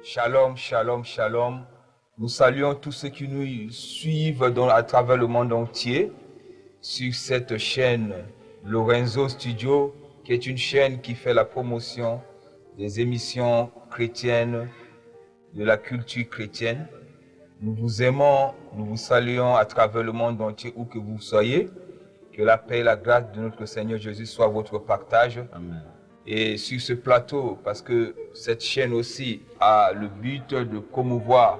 Shalom, shalom, shalom. Nous saluons tous ceux qui nous suivent à travers le monde entier sur cette chaîne Lorenzo Studio, qui est une chaîne qui fait la promotion des émissions chrétiennes, de la culture chrétienne. Nous vous aimons, nous vous saluons à travers le monde entier, où que vous soyez. Que la paix et la grâce de notre Seigneur Jésus soient votre partage. Amen. Et sur ce plateau, parce que cette chaîne aussi a le but de promouvoir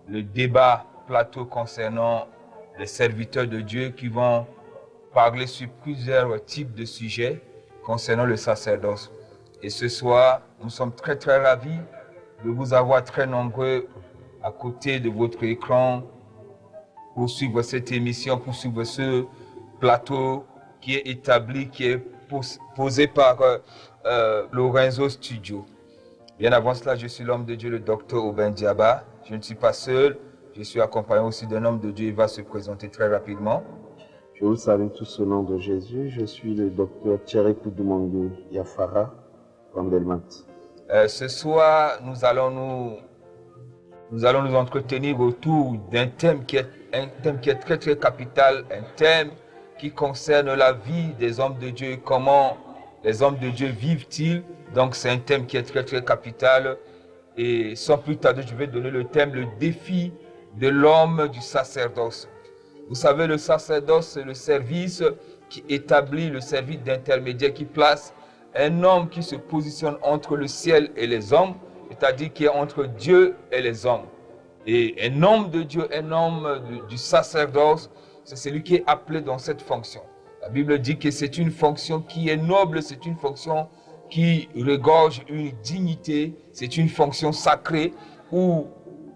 le débat plateau concernant les serviteurs de Dieu qui vont parler sur plusieurs types de sujets concernant le sacerdoce. Et ce soir, nous sommes très très ravis de vous avoir très nombreux à côté de votre écran pour suivre cette émission, pour suivre ce plateau qui est établi, qui est posé par Lorenzo Studio. Bien avant cela, je suis l'homme de Dieu, le docteur Aubin Diaba. Je ne suis pas seul, je suis accompagné aussi d'un homme de Dieu. Il va se présenter très rapidement. Je vous salue tous au nom de Jésus. Je suis le docteur Thierry Koudoumangue Yafara, from Delmat. Ce soir, nous allons nous entretenir autour d'un thème qui est très très capital, un thème qui concerne la vie des hommes de Dieu, comment les hommes de Dieu vivent-ils. Donc c'est un thème qui est très très capital. Et sans plus tarder, je vais donner le thème, le défi de l'homme du sacerdoce. Vous savez, le sacerdoce, c'est le service qui établit le service d'intermédiaire, qui place un homme qui se positionne entre le ciel et les hommes, c'est-à-dire qui est entre Dieu et les hommes. Et un homme de Dieu, un homme du sacerdoce, c'est celui qui est appelé dans cette fonction. La Bible dit que c'est une fonction qui est noble, c'est une fonction qui regorge une dignité, c'est une fonction sacrée où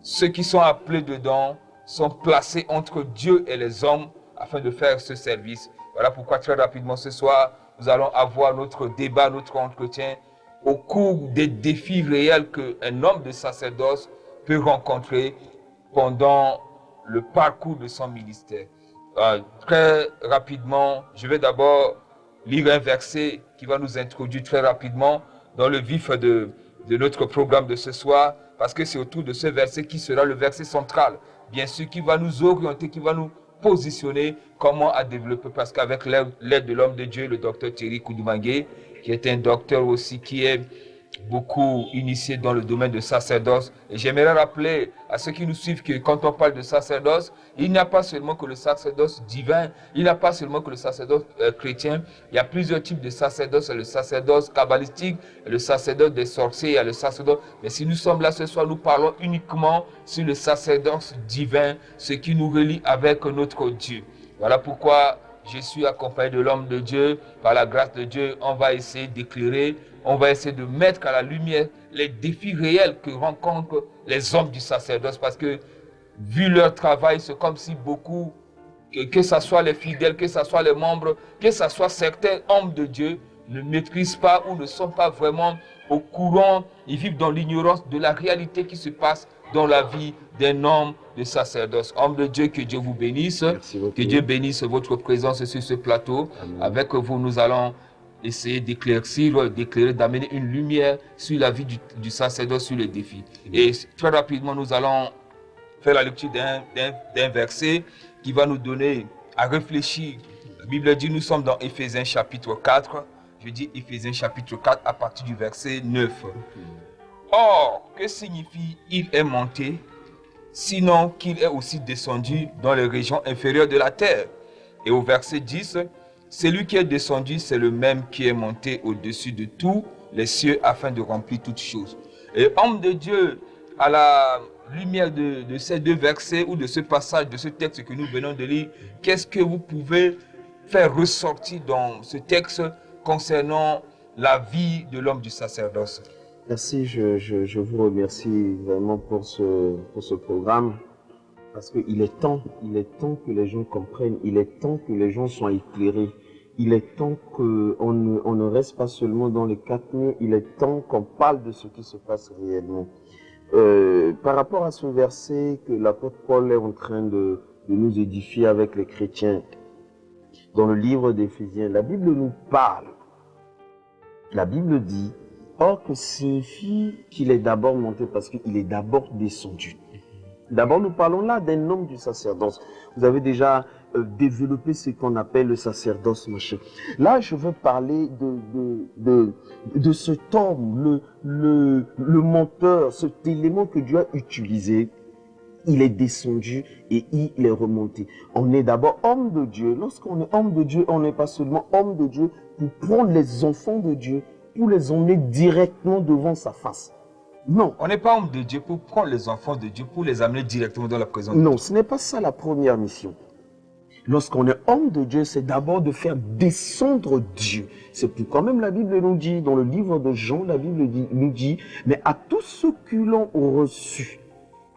ceux qui sont appelés dedans sont placés entre Dieu et les hommes afin de faire ce service. Voilà pourquoi très rapidement ce soir, nous allons avoir notre débat, notre entretien au cours des défis réels qu'un homme de sacerdoce peut rencontrer pendant le parcours de son ministère. Très rapidement, je vais d'abord lire un verset qui va nous introduire très rapidement dans le vif de notre programme de ce soir, parce que c'est autour de ce verset qui sera le verset central, bien sûr, qui va nous orienter, qui va nous positionner comment à développer, parce qu'avec l'aide de l'homme de Dieu, le docteur Thierry Koudoumangue, qui est un docteur aussi qui est beaucoup initié dans le domaine de sacerdoce. Et j'aimerais rappeler à ceux qui nous suivent que quand on parle de sacerdoce, il n'y a pas seulement que le sacerdoce divin, il n'y a pas seulement que le sacerdoce chrétien, il y a plusieurs types de sacerdoce, le sacerdoce kabbalistique, le sacerdoce des sorciers, il y a le sacerdoce. Mais si nous sommes là ce soir, nous parlons uniquement sur le sacerdoce divin, ce qui nous relie avec notre Dieu. Voilà pourquoi je suis accompagné de l'homme de Dieu. Par la grâce de Dieu, on va essayer d'éclairer, on va essayer de mettre à la lumière les défis réels que rencontrent les hommes du sacerdoce. Parce que, vu leur travail, c'est comme si beaucoup, que ce soit les fidèles, que ce soit les membres, que ce soit certains hommes de Dieu, ne maîtrisent pas ou ne sont pas vraiment au courant. Ils vivent dans l'ignorance de la réalité qui se passe dans la vie d'un homme de sacerdoce. Homme de Dieu, que Dieu vous bénisse. Que Dieu bénisse votre présence sur ce plateau. Amen. Avec vous, nous allons essayer d'éclaircir, d'éclairer, d'amener une lumière sur la vie du sacerdoce, sur les défis. Amen. Et très rapidement, nous allons faire la lecture d'un verset qui va nous donner à réfléchir. La Bible dit, nous sommes dans Éphésiens chapitre 4. Je dis Éphésiens chapitre 4 à partir du verset 9. Or, que signifie « il est monté » sinon qu'il est aussi descendu dans les régions inférieures de la terre. Et au verset 10, celui qui est descendu, c'est le même qui est monté au-dessus de tous les cieux afin de remplir toutes choses. Et homme de Dieu, à la lumière de ces deux versets ou de ce passage, de ce texte que nous venons de lire, qu'est-ce que vous pouvez faire ressortir dans ce texte concernant la vie de l'homme du sacerdoce? Merci, je vous remercie vraiment pour ce programme, parce qu'il est temps que les gens comprennent, il est temps que les gens soient éclairés, il est temps qu'on ne reste pas seulement dans les quatre murs, il est temps qu'on parle de ce qui se passe réellement. Par rapport à ce verset que l'apôtre Paul est en train de nous édifier avec les chrétiens, dans le livre d'Éphésiens, la Bible nous parle, la Bible dit, Or, que signifie qu'il est d'abord monté parce qu'il est d'abord descendu. D'abord, nous parlons là d'un homme du sacerdoce. Vous avez déjà développé ce qu'on appelle le sacerdoce Moshe. Là, je veux parler de cet homme, le monteur, cet élément que Dieu a utilisé. Il est descendu et il est remonté. On est d'abord homme de Dieu. Lorsqu'on est homme de Dieu, on n'est pas seulement homme de Dieu pour prendre les enfants de Dieu, pour les emmener directement devant sa face. Non. On n'est pas homme de Dieu pour prendre les enfants de Dieu, pour les amener directement dans la présence de Dieu. Non, ce n'est pas ça la première mission. Lorsqu'on est homme de Dieu, c'est d'abord de faire descendre Dieu. C'est pourquoi même la Bible nous dit, dans le livre de Jean, la Bible nous dit, mais à tous ceux qui l'ont reçu,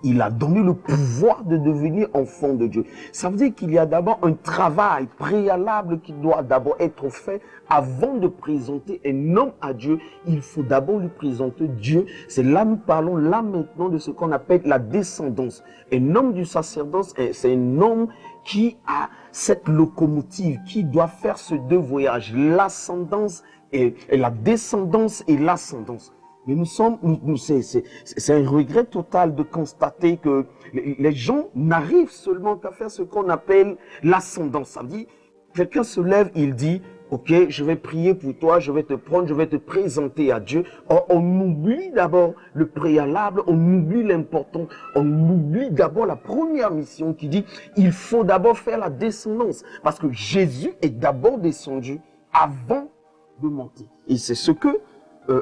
il a donné le pouvoir de devenir enfant de Dieu. Ça veut dire qu'il y a d'abord un travail préalable qui doit d'abord être fait avant de présenter un homme à Dieu. Il faut d'abord lui présenter Dieu. C'est là, nous parlons là maintenant de ce qu'on appelle la descendance. Un homme du sacerdoce, c'est un homme qui a cette locomotive, qui doit faire ces deux voyages, l'ascendance et la descendance et l'ascendance. Mais c'est un regret total de constater que les gens n'arrivent seulement qu'à faire ce qu'on appelle l'ascendance. Ça veut dire, quelqu'un se lève, il dit, ok, je vais prier pour toi, je vais te prendre, je vais te présenter à Dieu. Or, on oublie d'abord le préalable, on oublie l'important, on oublie d'abord la première mission qui dit, il faut d'abord faire la descendance. Parce que Jésus est d'abord descendu avant de monter. Et c'est ce que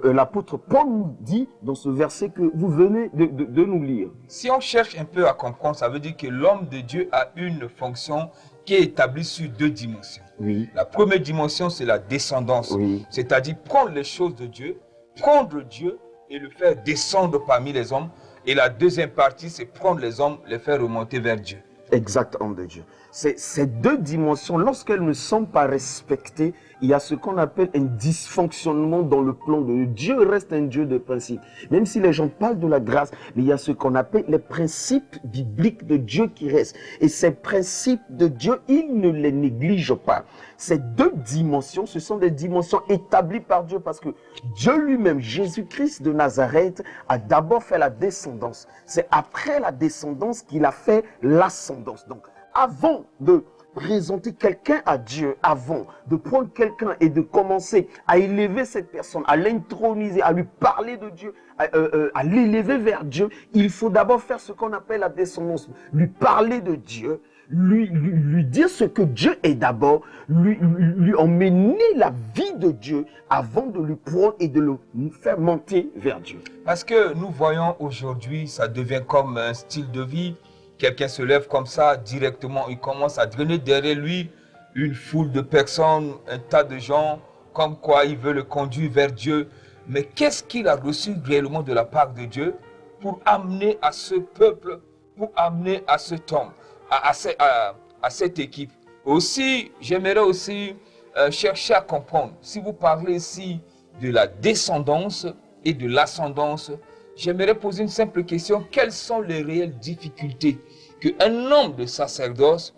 l'apôtre Paul nous dit dans ce verset que vous venez de nous lire. Si on cherche un peu à comprendre, ça veut dire que l'homme de Dieu a une fonction qui est établie sur deux dimensions. Oui. La première dimension, c'est la descendance. Oui. C'est-à-dire prendre les choses de Dieu, prendre Dieu et le faire descendre parmi les hommes. Et la deuxième partie, c'est prendre les hommes, les faire remonter vers Dieu. Exact, homme de Dieu. Ces deux dimensions, lorsqu'elles ne sont pas respectées, il y a ce qu'on appelle un dysfonctionnement dans le plan de Dieu. Dieu reste un Dieu de principe. Même si les gens parlent de la grâce, mais il y a ce qu'on appelle les principes bibliques de Dieu qui restent. Et ces principes de Dieu, il ne les néglige pas. Ces deux dimensions, ce sont des dimensions établies par Dieu parce que Dieu lui-même, Jésus-Christ de Nazareth, a d'abord fait la descendance. C'est après la descendance qu'il a fait l'ascendance. Donc, avant de présenter quelqu'un à Dieu, avant de prendre quelqu'un et de commencer à élever cette personne, à l'introniser, à lui parler de Dieu, à l'élever vers Dieu, il faut d'abord faire ce qu'on appelle la descendance, lui parler de Dieu, lui dire ce que Dieu est d'abord, lui emmener la vie de Dieu avant de lui prendre et de le faire monter vers Dieu. Parce que nous voyons aujourd'hui, ça devient comme un style de vie. Quelqu'un se lève comme ça, directement, il commence à drainer derrière lui une foule de personnes, un tas de gens, comme quoi il veut le conduire vers Dieu. Mais qu'est-ce qu'il a reçu réellement de la part de Dieu pour amener à ce peuple, pour amener à cet homme, à cette équipe? Aussi, j'aimerais aussi chercher à comprendre, si vous parlez ici de la descendance et de l'ascendance, j'aimerais poser une simple question. Quelles sont les réelles difficultés qu'un homme de sacerdoce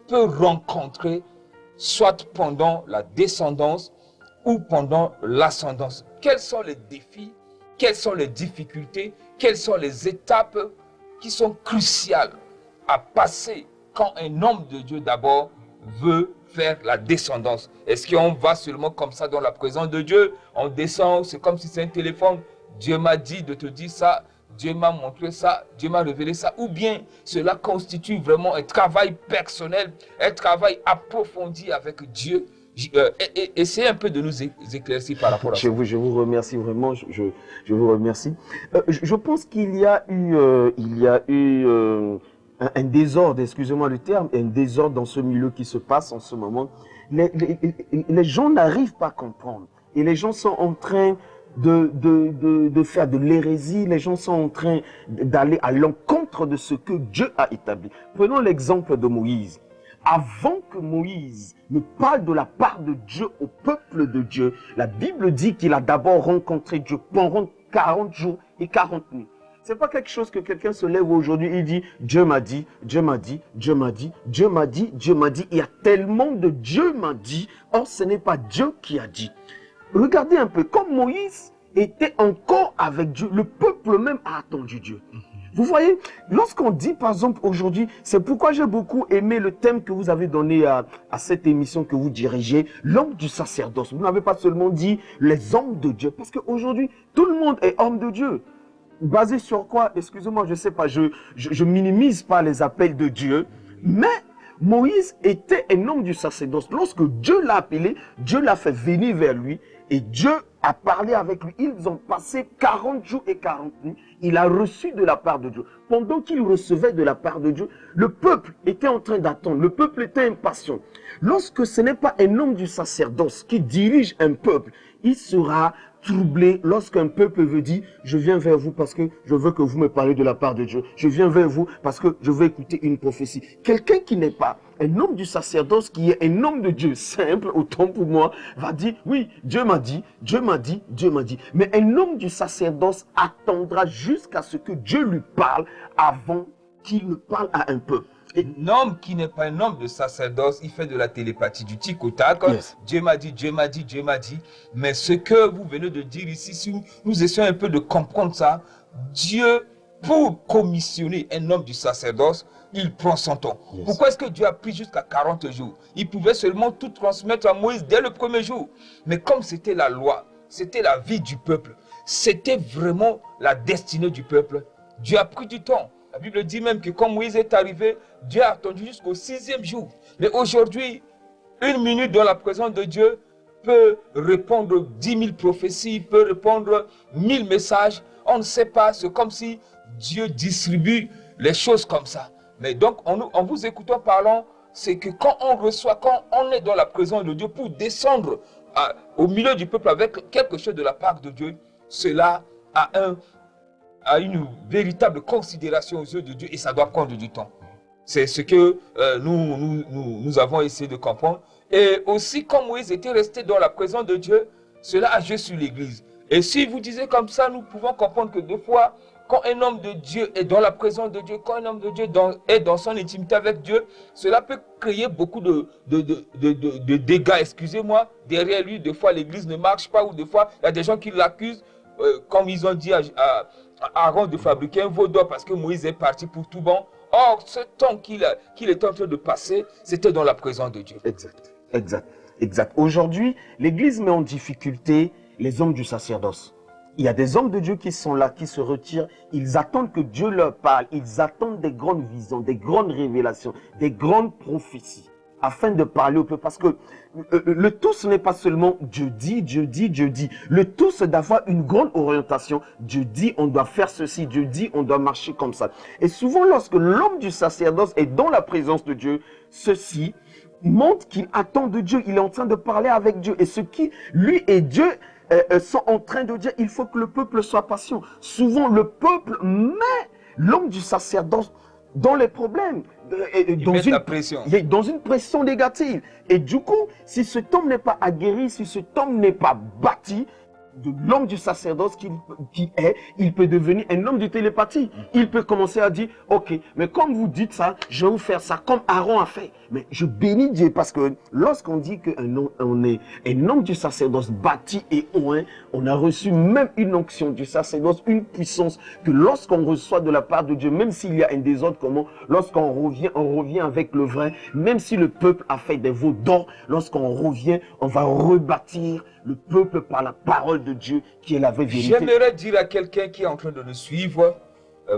peut rencontrer, soit pendant la descendance ou pendant l'ascendance? Quels sont les défis, quelles sont les difficultés, quelles sont les étapes qui sont cruciales à passer quand un homme de Dieu d'abord veut faire la descendance? Est-ce qu'on va seulement comme ça dans la présence de Dieu? On descend, c'est comme si c'est un téléphone. Dieu m'a dit de te dire ça, Dieu m'a montré ça, Dieu m'a révélé ça. Ou bien cela constitue vraiment un travail personnel, un travail approfondi avec Dieu. Essayez un peu de nous éclaircir par rapport à ça. Je vous remercie vraiment, je vous remercie. Je pense qu'il y a eu, un désordre, excusez-moi le terme, un désordre dans ce milieu qui se passe en ce moment. Les gens n'arrivent pas à comprendre. Et les gens sont en train de faire de l'hérésie, les gens sont en train d'aller à l'encontre de ce que Dieu a établi. Prenons l'exemple de Moïse. Avant que Moïse ne parle de la part de Dieu au peuple de Dieu, la Bible dit qu'il a d'abord rencontré Dieu pendant 40 jours et 40 nuits. C'est pas quelque chose que quelqu'un se lève aujourd'hui et dit « Dieu m'a dit, Dieu m'a dit, Dieu m'a dit, Dieu m'a dit, Dieu m'a dit ». Il y a tellement de Dieu m'a dit, or ce n'est pas Dieu qui a dit. Regardez un peu, comme Moïse, était encore avec Dieu. Le peuple même a attendu Dieu. Vous voyez, lorsqu'on dit par exemple aujourd'hui, c'est pourquoi j'ai beaucoup aimé le thème que vous avez donné à cette émission que vous dirigez, l'homme du sacerdoce. Vous n'avez pas seulement dit les hommes de Dieu, parce qu'aujourd'hui, tout le monde est homme de Dieu. Basé sur quoi? Excusez-moi, je ne sais pas, je minimise pas les appels de Dieu, mais Moïse était un homme du sacerdoce. Lorsque Dieu l'a appelé, Dieu l'a fait venir vers lui et Dieu a parlé avec lui. Ils ont passé 40 jours et 40 nuits. Il a reçu de la part de Dieu. Pendant qu'il recevait de la part de Dieu, le peuple était en train d'attendre. Le peuple était impatient. Lorsque ce n'est pas un homme du sacerdoce qui dirige un peuple, il sera troublé lorsqu'un peuple veut dire « Je viens vers vous parce que je veux que vous me parlez de la part de Dieu. Je viens vers vous parce que je veux écouter une prophétie. » Quelqu'un qui n'est pas un homme du sacerdoce, qui est un homme de Dieu simple, autant pour moi, va dire « Oui, Dieu m'a dit, Dieu m'a dit, Dieu m'a dit. » Mais un homme du sacerdoce attendra jusqu'à ce que Dieu lui parle avant qu'il ne parle à un peuple. Un homme qui n'est pas un homme de sacerdoce, il fait de la télépathie, du tic au tac. Yes. Dieu m'a dit, Dieu m'a dit, Dieu m'a dit. Mais ce que vous venez de dire ici, si nous essayons un peu de comprendre ça, Dieu, pour commissionner un homme du sacerdoce, il prend son temps. Yes. Pourquoi est-ce que Dieu a pris jusqu'à 40 jours? Il pouvait seulement tout transmettre à Moïse dès le premier jour. Mais comme c'était la loi, c'était la vie du peuple, c'était vraiment la destinée du peuple, Dieu a pris du temps. La Bible dit même que quand Moïse est arrivé, Dieu a attendu jusqu'au 6e jour. Mais aujourd'hui, une minute dans la présence de Dieu peut répondre 10 000 prophéties, peut répondre 1000 messages. On ne sait pas, c'est comme si Dieu distribue les choses comme ça. Mais donc, en vous écoutant parlant, c'est que quand on reçoit, quand on est dans la présence de Dieu pour descendre au milieu du peuple avec quelque chose de la part de Dieu, cela a une véritable considération aux yeux de Dieu et ça doit prendre du temps. C'est ce que nous avons essayé de comprendre. Et aussi, comme Moïse était resté dans la présence de Dieu, cela a joué sur l'Église. Et si vous disiez comme ça, nous pouvons comprendre que deux fois, quand un homme de Dieu est dans la présence de Dieu, quand un homme de Dieu est dans son intimité avec Dieu, cela peut créer beaucoup de dégâts, excusez-moi, derrière lui. Des fois, l'Église ne marche pas ou des fois, il y a des gens qui l'accusent, comme ils ont dit à Aaron de fabriquer un veau d'or parce que Moïse est parti pour tout bon. Or, ce temps qu'il est en train de passer, c'était dans la présence de Dieu. Exact. Aujourd'hui, l'Église met en difficulté les hommes du sacerdoce. Il y a des hommes de Dieu qui sont là, qui se retirent. Ils attendent que Dieu leur parle. Ils attendent des grandes visions, des grandes révélations, des grandes prophéties afin de parler au peuple. Parce que le tout, ce n'est pas seulement Dieu dit, Dieu dit, Dieu dit. Le tout, c'est d'avoir une grande orientation. Dieu dit, on doit faire ceci. Dieu dit, on doit marcher comme ça. Et souvent, lorsque l'homme du sacerdoce est dans la présence de Dieu, ceci montre qu'il attend de Dieu. Il est en train de parler avec Dieu. Et ce qui, lui et Dieu, sont en train de dire, il faut que le peuple soit patient. Souvent, le peuple met l'homme du sacerdoce dans les problèmes, dans une pression négative. Et du coup, si cet homme n'est pas aguerri, si cet homme n'est pas bâti de l'homme du sacerdoce qui est, il peut devenir un homme de télépathie. Il peut commencer à dire, ok, mais comme vous dites ça, je vais vous faire ça, comme Aaron a fait. Mais je bénis Dieu parce que lorsqu'on dit qu'on est un homme du sacerdoce bâti et oint, on a reçu même une onction du sacerdoce, une puissance que lorsqu'on reçoit de la part de Dieu, même s'il y a un désordre, comment, lorsqu'on revient, on revient avec le vrai, même si le peuple a fait des veaux d'or, lorsqu'on revient, on va rebâtir le peuple par la parole de Dieu qui est la vraie vérité. J'aimerais dire à quelqu'un qui est en train de nous suivre,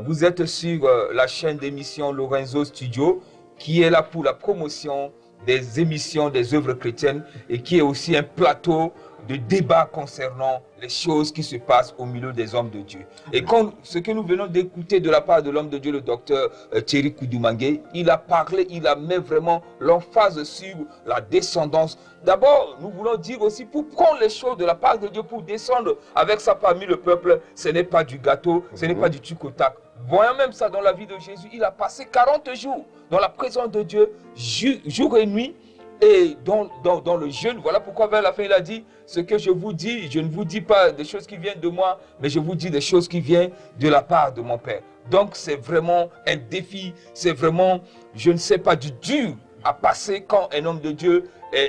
vous êtes sur la chaîne d'émission Lorenzo Studio, qui est là pour la promotion des émissions des œuvres chrétiennes et qui est aussi un plateau de débat concernant les choses qui se passent au milieu des hommes de Dieu. Et quand ce que nous venons d'écouter de la part de l'homme de Dieu, le docteur Thierry Koudoumangué, il a parlé, il a mis vraiment l'emphase sur la descendance. D'abord, nous voulons dire aussi, pour prendre les choses de la part de Dieu, pour descendre avec ça parmi le peuple, ce n'est pas du gâteau, ce n'est pas du tuc-au-tac. Voyons même ça dans la vie de Jésus, il a passé 40 jours dans la présence de Dieu, jour et nuit, et dans le jeûne. Voilà pourquoi vers la fin il a dit, ce que je vous dis, je ne vous dis pas des choses qui viennent de moi, mais je vous dis des choses qui viennent de la part de mon Père. Donc c'est vraiment un défi, c'est vraiment, je ne sais pas, du dur à passer quand un homme de Dieu,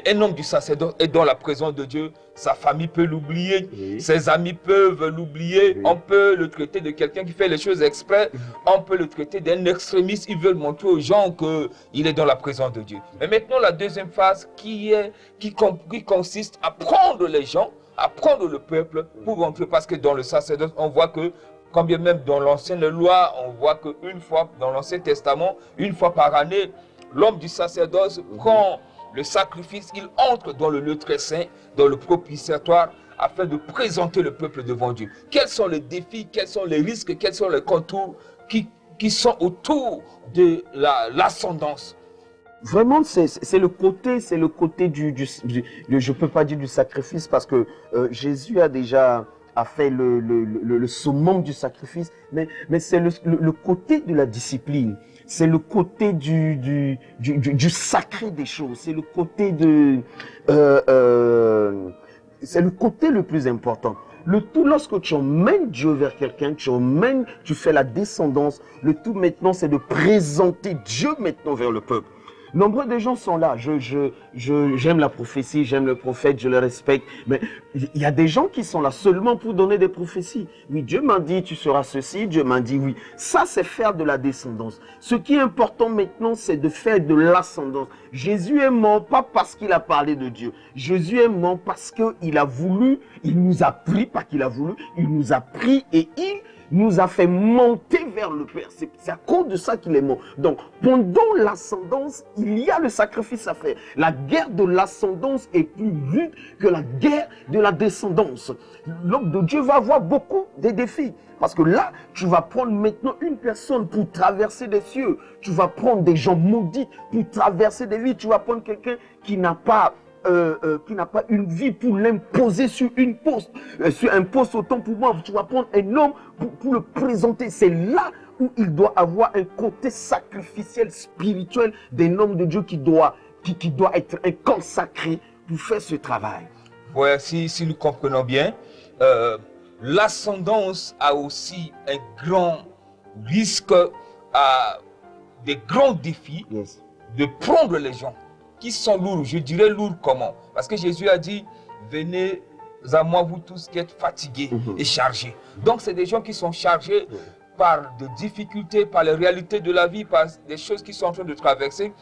un homme du sacerdoce est dans la présence de Dieu. Sa famille peut l'oublier, Oui. ses amis peuvent l'oublier. Oui. On peut le traiter de quelqu'un qui fait les choses exprès. On peut le traiter d'un extrémiste. Ils veulent montrer aux gens qu'il est dans la présence de Dieu. Mais maintenant, la deuxième phase qui consiste à prendre les gens, à prendre le peuple pour entrer. Parce que dans le sacerdoce, on voit que, quand bien même dans l'ancienne loi, on voit qu'une fois, dans l'Ancien Testament, une fois par année, l'homme du sacerdoce prend le sacrifice, il entre dans le lieu très saint, dans le propitiatoire, afin de présenter le peuple devant Dieu. Quels sont les défis, quels sont les risques, quels sont les contours qui sont autour de l'ascendance? Vraiment, c'est le côté je peux pas dire du sacrifice, parce que Jésus a déjà fait le summum du sacrifice, mais c'est le côté de la discipline. C'est le côté du sacré des choses. C'est le côté c'est le côté le plus important. Le tout, lorsque tu emmènes Dieu vers quelqu'un, tu fais la descendance. Le tout maintenant, c'est de présenter Dieu maintenant vers le peuple. Nombreux de gens sont là. J'aime la prophétie, j'aime le prophète, je le respecte. Mais il y a des gens qui sont là seulement pour donner des prophéties. Oui, Dieu m'a dit, tu seras ceci. Dieu m'a dit, oui. Ça, c'est faire de la descendance. Ce qui est important maintenant, c'est de faire de l'ascendance. Jésus est mort pas parce qu'il a parlé de Dieu. Jésus est mort parce qu'il a voulu, il nous a pris, pas qu'il a voulu, il nous a pris et il nous a fait monter vers le Père. C'est à cause de ça qu'il est mort. Donc, pendant l'ascendance, il y a le sacrifice à faire. La guerre de l'ascendance est plus rude que la guerre de la descendance. L'homme de Dieu va avoir beaucoup de défis. Parce que là, tu vas prendre maintenant une personne pour traverser des cieux. Tu vas prendre des gens maudits pour traverser des vies. Tu vas prendre quelqu'un qui n'a pas une vie pour l'imposer sur sur un poste autant pour moi. Tu vas prendre un homme pour le présenter. C'est là où il doit avoir un côté sacrificiel, spirituel d'un homme de Dieu qui doit être un corps sacré pour faire ce travail. Ouais, si nous comprenons bien, l'ascendance a aussi un grand risque, des grands défis, Yes. de prendre les gens qui sont lourds. Je dirais lourds comment? Parce que Jésus a dit, venez à moi vous tous qui êtes fatigués et chargés. Donc c'est des gens qui sont chargés par des difficultés, par les réalités de la vie, par des choses qui sont en train de traverser,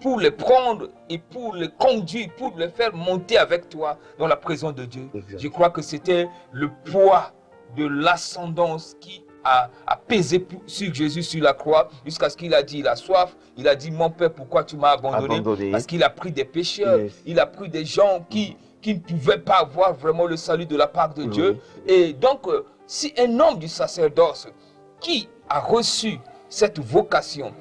pour les prendre et pour les conduire, pour les faire monter avec toi dans la présence de Dieu. Exact. Je crois que c'était le poids de l'ascendance qui a pesé sur Jésus sur la croix, jusqu'à ce qu'il a dit, il a soif, il a dit, mon Père, pourquoi tu m'as abandonné? Parce qu'il a pris des pécheurs, Yes. il a pris des gens qui ne pouvaient pas avoir vraiment le salut de la part de Dieu. Et donc, si un homme du sacerdoce qui a reçu cette vocation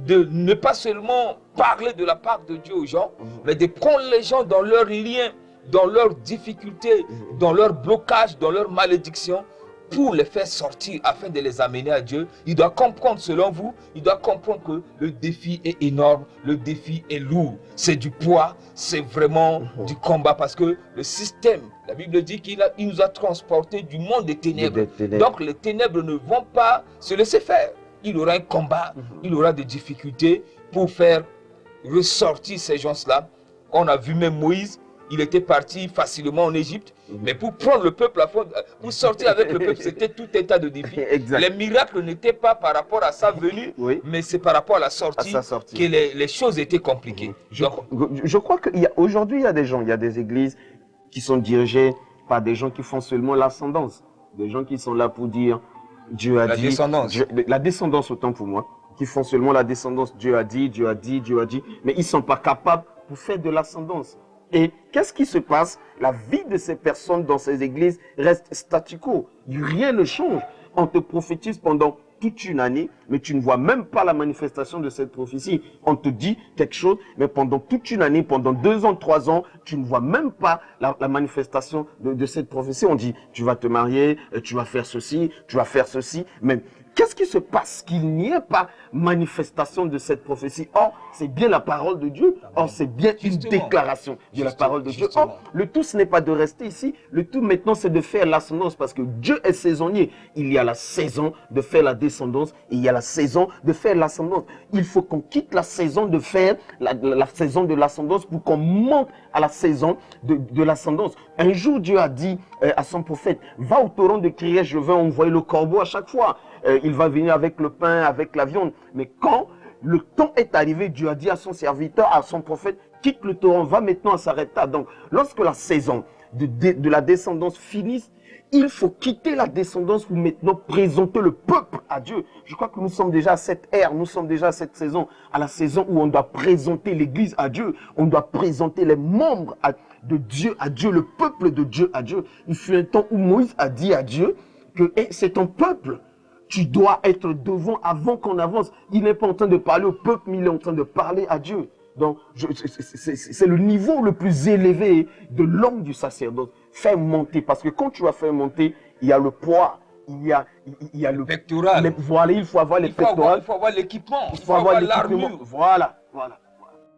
de ne pas seulement parler de la part de Dieu aux gens, mais de prendre les gens dans leurs liens, dans leurs difficultés, dans leurs blocages, dans leurs malédictions, pour les faire sortir afin de les amener à Dieu, il doit comprendre, selon vous, il doit comprendre que le défi est énorme, le défi est lourd, c'est du poids, c'est vraiment du combat, parce que le système, la Bible dit qu'il nous a transportés du monde des ténèbres. Donc les ténèbres ne vont pas se laisser faire. Il aura un combat, il aura des difficultés pour faire ressortir ces gens-là. On a vu même Moïse, il était parti facilement en Égypte, mais pour prendre le peuple, pour sortir avec le peuple, c'était tout un tas de défis. Exact. Les miracles n'étaient pas par rapport à sa venue, mais c'est par rapport à la sortie, que les choses étaient compliquées. Je crois qu'aujourd'hui, il y a des gens, il y a des églises qui sont dirigées par des gens qui font seulement l'ascendance. Des gens qui sont là pour dire, Dieu a dit. Descendance. La descendance, autant pour moi, qui font seulement la descendance. Dieu a dit, Dieu a dit, Dieu a dit. Mais ils ne sont pas capables pour faire de l'ascendance. Et qu'est-ce qui se passe? La vie de ces personnes dans ces églises reste statu quo. Rien ne change. On te prophétise pendant toute une année, mais tu ne vois même pas la manifestation de cette prophétie. On te dit quelque chose, mais pendant toute une année, pendant 2 ans, 3 ans, tu ne vois même pas la manifestation de cette prophétie. On dit, tu vas te marier, tu vas faire ceci, tu vas faire ceci. Mais qu'est-ce qui se passe qu'il n'y ait pas manifestation de cette prophétie? Or, c'est bien la parole de Dieu. Or, c'est bien une déclaration de la parole de Dieu. Or, le tout, ce n'est pas de rester ici. Le tout, maintenant, c'est de faire l'ascendance parce que Dieu est saisonnier. Il y a la saison de faire la descendance et il y a la saison de faire l'ascendance. Il faut qu'on quitte la saison de faire la saison de l'ascendance pour qu'on monte à la saison de l'ascendance. Un jour, Dieu a dit à son prophète, va au torrent de crier, je vais envoyer le corbeau à chaque fois. Il va venir avec le pain, avec la viande. Mais quand le temps est arrivé, Dieu a dit à son serviteur, à son prophète, quitte le torrent, va maintenant à Sarepta. Donc, lorsque la saison de la descendance finisse, il faut quitter la descendance pour maintenant présenter le peuple à Dieu. Je crois que nous sommes déjà à cette ère, nous sommes déjà à cette saison, à la saison où on doit présenter l'Église à Dieu. On doit présenter les membres de Dieu à Dieu, le peuple de Dieu à Dieu. Il fut un temps où Moïse a dit à Dieu que hey, c'est ton peuple. Tu dois être devant avant qu'on avance. Il n'est pas en train de parler au peuple, mais il est en train de parler à Dieu. Donc, c'est le niveau le plus élevé de l'homme du sacerdoce. Faire monter, parce que quand tu vas faire monter, il y a le poids, il y a le pectoral. Voilà, il faut avoir les pectorales. Il faut avoir l'équipement, il faut avoir l'armure. Voilà.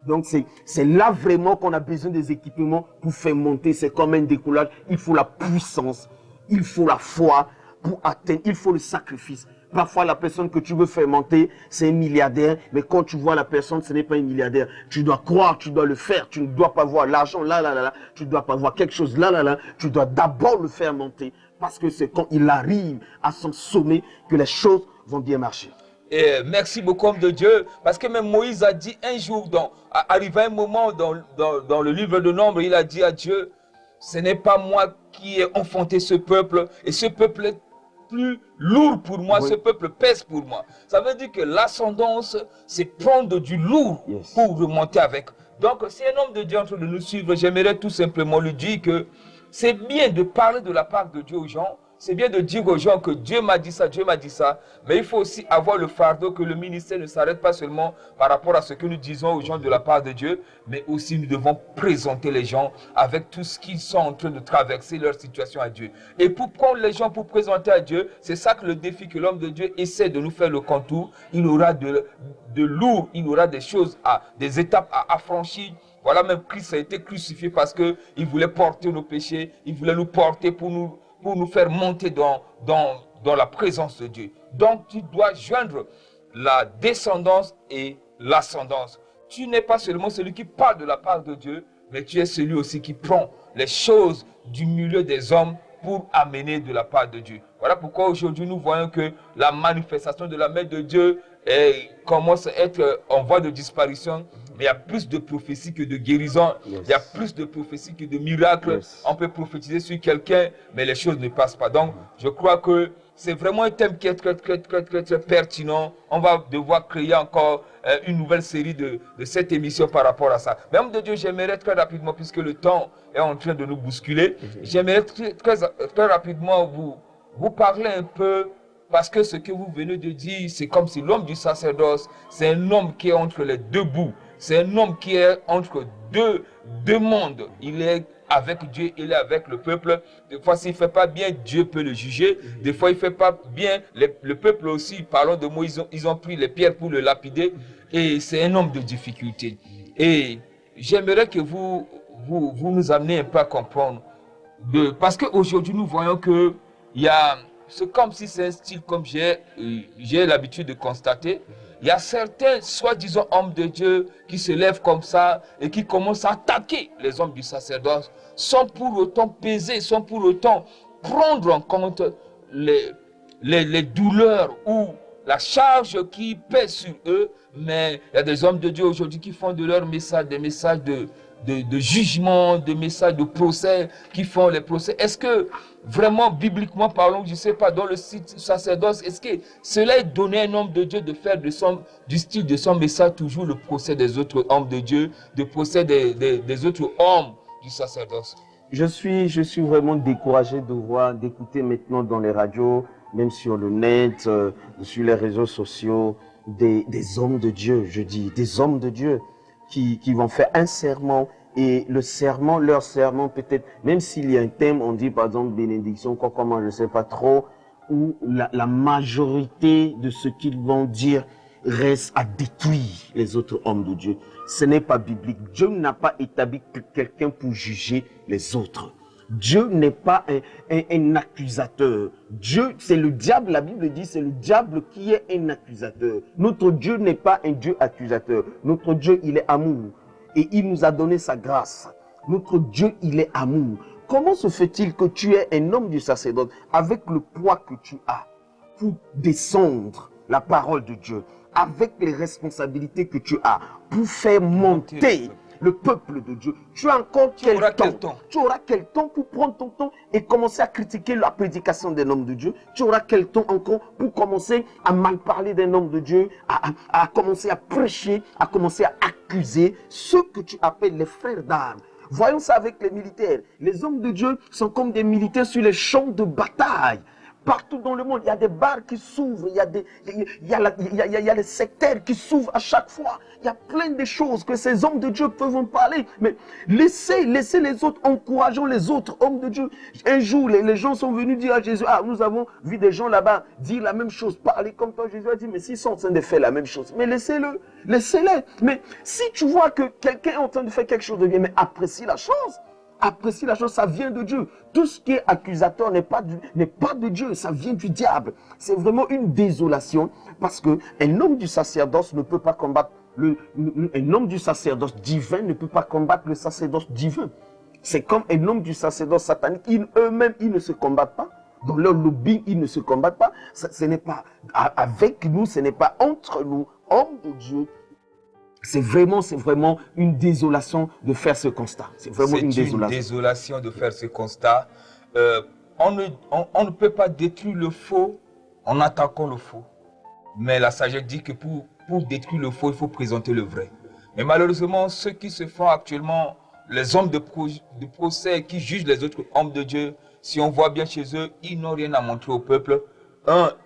Donc, c'est là vraiment qu'on a besoin des équipements pour faire monter. C'est comme un décollage. Il faut la puissance, il faut la foi pour atteindre, il faut le sacrifice. Parfois, la personne que tu veux faire monter, c'est un milliardaire, mais quand tu vois la personne, ce n'est pas un milliardaire. Tu dois croire, tu dois le faire, tu ne dois pas voir l'argent là, tu ne dois pas voir quelque chose là, tu dois d'abord le faire monter, parce que c'est quand il arrive à son sommet que les choses vont bien marcher. Et merci beaucoup, homme de Dieu, parce que même Moïse a dit un jour, arrivé un moment dans le livre de Nombre, il a dit à Dieu, ce n'est pas moi qui ai enfanté ce peuple, et ce peuple est plus lourd pour moi, oui. Ce peuple pèse pour moi. Ça veut dire que l'ascendance, c'est prendre du lourd pour remonter avec. Donc, si un homme de Dieu est en train de nous suivre, j'aimerais tout simplement lui dire que c'est bien de parler de la part de Dieu aux gens. C'est bien de dire aux gens que Dieu m'a dit ça, mais il faut aussi avoir le fardeau que le ministère ne s'arrête pas seulement par rapport à ce que nous disons aux gens de la part de Dieu, mais aussi nous devons présenter les gens avec tout ce qu'ils sont en train de traverser leur situation à Dieu. Et pour prendre les gens pour présenter à Dieu, c'est ça que le défi que l'homme de Dieu essaie de nous faire le contour. Il aura de lourd, il aura des choses, des étapes à affranchir. Voilà, même Christ a été crucifié parce qu'il voulait porter nos péchés, il voulait nous porter pour nous faire monter dans la présence de Dieu. Donc, tu dois joindre la descendance et l'ascendance. Tu n'es pas seulement celui qui parle de la part de Dieu, mais tu es celui aussi qui prend les choses du milieu des hommes pour amener de la part de Dieu. Voilà pourquoi aujourd'hui nous voyons que la manifestation de la main de Dieu commence à être en voie de disparition. Mais il y a plus de prophéties que de guérisons. Il y a plus de prophéties que de miracles. On peut prophétiser sur quelqu'un, mais les choses ne passent pas. Donc, je crois que c'est vraiment un thème qui est très pertinent. On va devoir créer encore une nouvelle série de cette émission par rapport à ça. Mais homme de Dieu, j'aimerais très rapidement, puisque le temps est en train de nous bousculer, j'aimerais très rapidement vous parler un peu. Parce que ce que vous venez de dire, c'est comme si l'homme du sacerdoce, c'est un homme qui est entre les deux bouts. C'est un homme qui est entre deux mondes. Il est avec Dieu, il est avec le peuple. Des fois, s'il ne fait pas bien, Dieu peut le juger. Des fois, il ne fait pas bien. Le peuple aussi, parlons de Moïse, ils ont pris les pierres pour le lapider. Et c'est un homme de difficulté. Et j'aimerais que vous nous amenez un peu à comprendre. Parce qu'aujourd'hui, nous voyons qu'il y a... C'est comme si c'est un style comme j'ai l'habitude de constater. Il y a certains, soi-disant hommes de Dieu, qui se lèvent comme ça et qui commencent à attaquer les hommes du sacerdoce, sans pour autant peser, sans pour autant prendre en compte les douleurs ou la charge qui pèse sur eux. Mais il y a des hommes de Dieu aujourd'hui qui font de leurs messages des messages de jugement, des messages de procès, qui font les procès. Est-ce que vraiment, bibliquement parlant, je ne sais pas, dans le sacerdoce, est-ce que cela est donné à un homme de Dieu de faire du style de son message toujours le procès des autres hommes de Dieu, le procès des autres hommes du sacerdoce? Je suis vraiment découragé d'écouter maintenant dans les radios, même sur le net, sur les réseaux sociaux, des hommes de Dieu, je dis, des hommes de Dieu qui vont faire un serment. Et le serment, leur serment peut-être, même s'il y a un thème, on dit par exemple bénédiction, comment je ne sais pas trop, où la majorité de ce qu'ils vont dire reste à détruire les autres hommes de Dieu. Ce n'est pas biblique. Dieu n'a pas établi quelqu'un pour juger les autres. Dieu n'est pas un accusateur. Dieu, c'est le diable, la Bible dit, c'est le diable qui est un accusateur. Notre Dieu n'est pas un Dieu accusateur. Notre Dieu, il est amour. Et il nous a donné sa grâce. Notre Dieu, il est amour. Comment se fait-il que tu es un homme du sacerdoce avec le poids que tu as pour descendre la parole de Dieu, avec les responsabilités que tu as pour faire monter le peuple de Dieu? Tu as encore quel temps? Tu auras quel temps pour prendre ton temps et commencer à critiquer la prédication d'un homme de Dieu? Tu auras quel temps encore pour commencer à mal parler d'un homme de Dieu, à commencer à prêcher, à commencer à accuser ceux que tu appelles les frères d'armes? Voyons ça avec les militaires. Les hommes de Dieu sont comme des militaires sur les champs de bataille. Partout dans le monde, il y a des bars qui s'ouvrent, il y a les sectaires qui s'ouvrent à chaque fois. Il y a plein de choses que ces hommes de Dieu peuvent en parler. Mais laissez les autres, encourageons les autres hommes de Dieu. Un jour, les gens sont venus dire à Jésus, ah, nous avons vu des gens là-bas dire la même chose, parler comme toi. Jésus a dit, mais s'ils sont en train de faire la même chose, mais laissez-le, laissez-les. Mais si tu vois que quelqu'un est en train de faire quelque chose de bien, mais apprécie la chose. Apprécie la chose, ça vient de Dieu. Tout ce qui est accusateur n'est pas de Dieu, ça vient du diable. C'est vraiment une désolation parce qu'un homme du sacerdoce ne peut pas combattre, un homme du sacerdoce divin ne peut pas combattre le sacerdoce divin. C'est comme un homme du sacerdoce satanique, eux-mêmes, ils ne se combattent pas. Dans leur lobby, ils ne se combattent pas. Ce n'est pas avec nous, ce n'est pas entre nous, hommes de Dieu. C'est vraiment une désolation de faire ce constat. C'est vraiment une désolation de faire ce constat. On ne peut pas détruire le faux en attaquant le faux. Mais la sagesse dit que pour détruire le faux, il faut présenter le vrai. Mais malheureusement, ceux qui se font actuellement, les hommes de procès qui jugent les autres hommes de Dieu, si on voit bien chez eux, ils n'ont rien à montrer au peuple.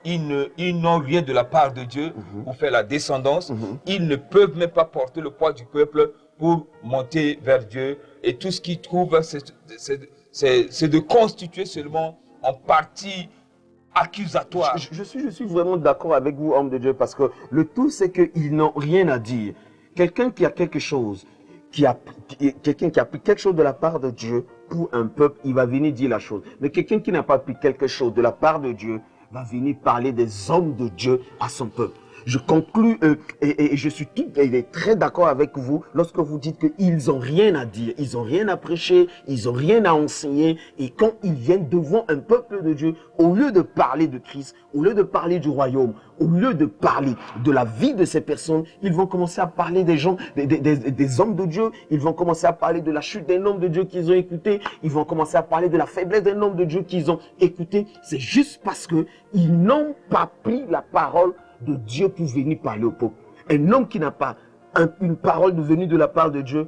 Ils n'ont rien de la part de Dieu pour faire la descendance. Ils ne peuvent même pas porter le poids du peuple pour monter vers Dieu. Et tout ce qu'ils trouvent, c'est de constituer seulement en partie accusatoire. Je suis vraiment d'accord avec vous, homme de Dieu, parce que le tout, c'est qu'ils n'ont rien à dire. Quelqu'un qui a quelque chose, quelqu'un qui a pris quelque chose de la part de Dieu pour un peuple, il va venir dire la chose. Mais quelqu'un qui n'a pas pris quelque chose de la part de Dieu, va venir parler des hommes de Dieu à son peuple. Je conclus et je suis très d'accord avec vous lorsque vous dites qu'ils n'ont rien à dire, ils n'ont rien à prêcher, ils n'ont rien à enseigner. Et quand ils viennent devant un peuple de Dieu, au lieu de parler de Christ, au lieu de parler du royaume, au lieu de parler de la vie de ces personnes, ils vont commencer à parler des gens, des hommes de Dieu. Ils vont commencer à parler de la chute d'un homme de Dieu qu'ils ont écouté. Ils vont commencer à parler de la faiblesse d'un homme de Dieu qu'ils ont écouté. C'est juste parce que ils n'ont pas pris la parole de Dieu pour venir parler au peuple. Un homme qui n'a pas une parole venue de la part de Dieu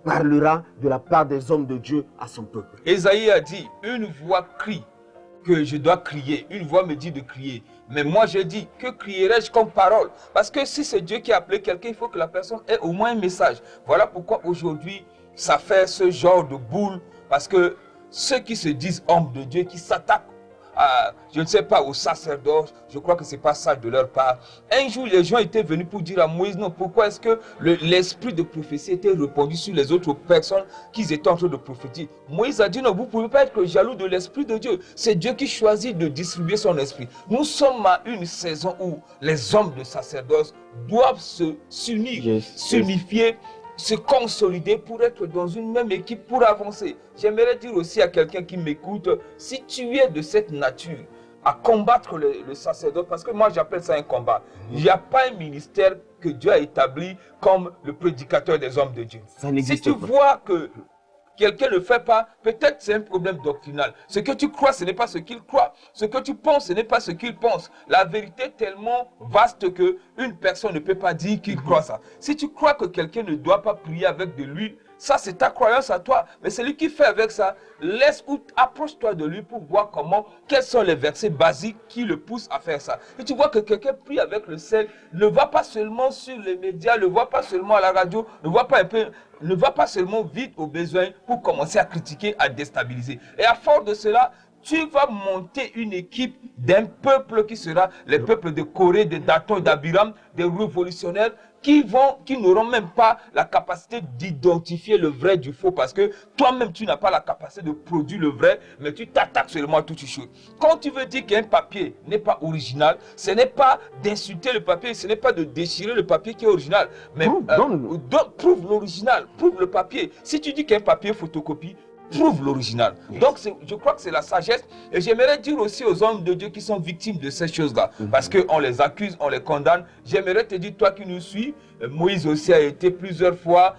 parlera de la part des hommes de Dieu à son peuple. Ésaïe a dit, une voix crie que je dois crier, une voix me dit de crier. Mais moi je dis, que crierai-je comme parole? Parce que si c'est Dieu qui a appelé quelqu'un, il faut que la personne ait au moins un message. Voilà pourquoi aujourd'hui, ça fait ce genre de boule. Parce que ceux qui se disent hommes de Dieu, qui s'attaquent je ne sais pas, au sacerdoce, je crois que ce n'est pas ça de leur part. Un jour, les gens étaient venus pour dire à Moïse, non, pourquoi est-ce que l'esprit de prophétie était répandu sur les autres personnes qui étaient en train de prophétiser? Moïse a dit, non, vous ne pouvez pas être jaloux de l'esprit de Dieu. C'est Dieu qui choisit de distribuer son esprit. Nous sommes à une saison où les hommes de sacerdoce doivent s'unir, s'unifier, se consolider pour être dans une même équipe, pour avancer. J'aimerais dire aussi à quelqu'un qui m'écoute, si tu es de cette nature, à combattre le sacerdoce, parce que moi j'appelle ça un combat. Il n'y a pas un ministère que Dieu a établi comme le prédicateur des hommes de Dieu. Si tu vois que quelqu'un ne fait pas, peut-être c'est un problème doctrinal. Ce que tu crois, ce n'est pas ce qu'il croit. Ce que tu penses, ce n'est pas ce qu'il pense. La vérité est tellement vaste qu'une personne ne peut pas dire qu'il croit ça. Si tu crois que quelqu'un ne doit pas prier avec de l'huile, ça c'est ta croyance à toi. Mais celui qui fait avec ça, approche-toi de lui pour voir quels sont les versets basiques qui le poussent à faire ça. Et tu vois que quelqu'un prie avec le sel, ne va pas seulement sur les médias, ne va pas seulement à la radio, ne va pas seulement vite au besoin pour commencer à critiquer, à déstabiliser. Et à force de cela, tu vas monter une équipe d'un peuple qui sera les peuples de Corée, de Dathan et d'Abiram, des révolutionnaires qui n'auront même pas la capacité d'identifier le vrai du faux parce que toi-même tu n'as pas la capacité de produire le vrai, mais tu t'attaques seulement à toutes choses. Quand tu veux dire qu'un papier n'est pas original, ce n'est pas d'insulter le papier, ce n'est pas de déchirer le papier qui est original, mais prouve l'original, prouve le papier. Si tu dis qu'un papier photocopie, prouve l'original. Donc, je crois que c'est la sagesse. Et j'aimerais dire aussi aux hommes de Dieu qui sont victimes de ces choses-là, parce qu'on les accuse, on les condamne. J'aimerais te dire, toi qui nous suis, Moïse aussi a été plusieurs fois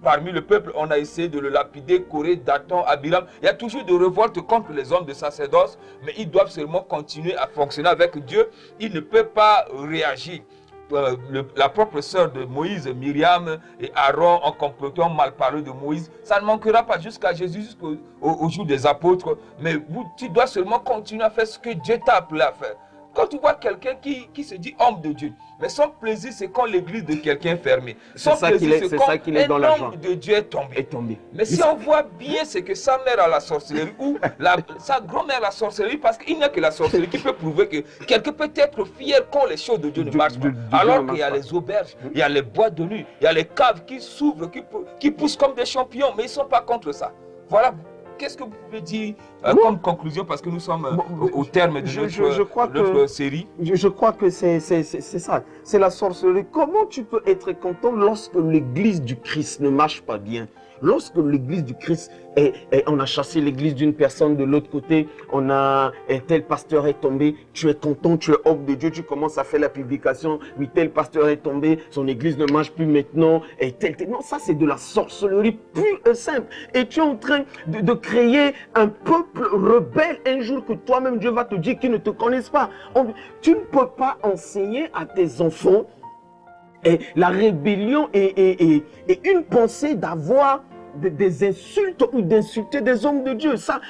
parmi le peuple. On a essayé de le lapider, Corée, Dathan, Abiram. Il y a toujours des révoltes contre les hommes de sacerdoce, mais ils doivent seulement continuer à fonctionner avec Dieu. Ils ne peuvent pas réagir. La propre sœur de Moïse, Myriam et Aaron ont comploté, ont mal parlé de Moïse. Ça ne manquera pas jusqu'à Jésus, jusqu'au jour des apôtres. Mais tu dois seulement continuer à faire ce que Dieu t'a appelé à faire. Quand tu vois quelqu'un qui se dit homme de Dieu, mais son plaisir c'est quand l'église de quelqu'un est fermée. Son plaisir c'est quand un homme de Dieu est tombé. Mais si on voit bien c'est que sa mère a la sorcellerie ou sa grand-mère a la sorcellerie, parce qu'il n'y a que la sorcellerie qui peut prouver que quelqu'un peut être fier quand les choses de Dieu ne marchent pas. Alors qu'il y a les auberges, il y a les boîtes de nuit, il y a les caves qui s'ouvrent, qui poussent comme des champignons, mais ils ne sont pas contre ça. Voilà. Qu'est-ce que vous pouvez dire comme conclusion, parce que nous sommes au terme de notre série. Je crois que c'est ça, c'est la sorcellerie. Comment tu peux être content lorsque l'église du Christ ne marche pas bien? Lorsque l'église du Christ, on a chassé l'église d'une personne de l'autre côté, on a tel pasteur est tombé, tu es content, tu es homme de Dieu, tu commences à faire la publication, oui tel pasteur est tombé, son église ne marche plus maintenant, et tel. Non, ça c'est de la sorcellerie pure et simple. Et tu es en train de créer un peuple rebelle un jour que toi-même Dieu va te dire qu'ils ne te connaissent pas. Tu ne peux pas enseigner à tes enfants et la rébellion et une pensée d'avoir des insultes ou d'insulter des hommes de Dieu. Ça,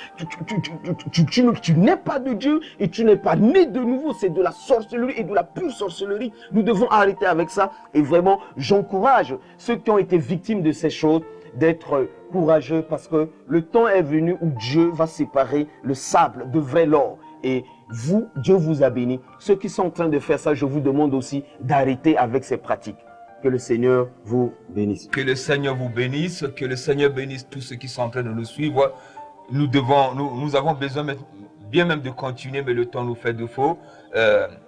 tu n'es pas de Dieu et tu n'es pas né de nouveau. C'est de la sorcellerie et de la pure sorcellerie. Nous devons arrêter avec ça. Et vraiment, j'encourage ceux qui ont été victimes de ces choses d'être courageux parce que le temps est venu où Dieu va séparer le sable de vrai l'or. Et vous, Dieu vous a béni. Ceux qui sont en train de faire ça, je vous demande aussi d'arrêter avec ces pratiques. Que le Seigneur vous bénisse. Que le Seigneur vous bénisse, que le Seigneur bénisse tous ceux qui sont en train de nous suivre. Nous avons besoin bien même de continuer, mais le temps nous fait défaut.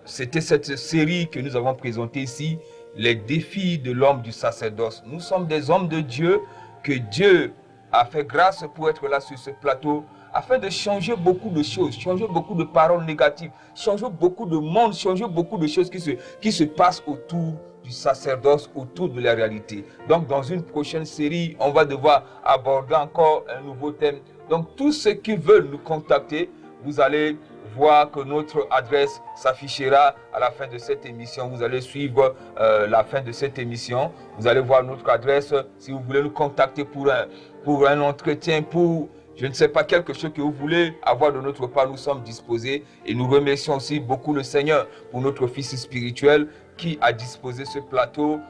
C'était cette série que nous avons présentée ici, les défis de l'homme du sacerdoce. Nous sommes des hommes de Dieu, que Dieu a fait grâce pour être là sur ce plateau, afin de changer beaucoup de choses, changer beaucoup de paroles négatives, changer beaucoup de monde, changer beaucoup de choses qui se passent autour du sacerdoce, autour de la réalité. Donc dans une prochaine série, on va devoir aborder encore un nouveau thème. Donc tous ceux qui veulent nous contacter, vous allez voir que notre adresse s'affichera à la fin de cette émission. Vous allez suivre la fin de cette émission. Vous allez voir notre adresse. Si vous voulez nous contacter pour un entretien, pour je ne sais pas, quelque chose que vous voulez avoir de notre part, nous sommes disposés. Et nous remercions aussi beaucoup le Seigneur pour notre fils spirituel qui a disposé ce plateau,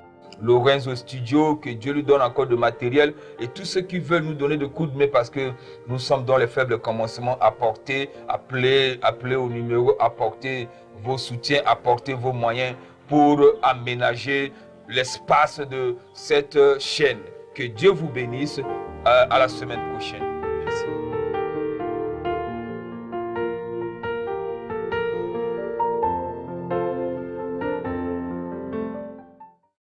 Lorenzo Studio, que Dieu lui donne encore de matériel. Et tous ceux qui veulent nous donner de coups de main parce que nous sommes dans les faibles commencements, appelez au numéro, apportez vos soutiens, apportez vos moyens pour aménager l'espace de cette chaîne. Que Dieu vous bénisse. À la semaine prochaine. Merci.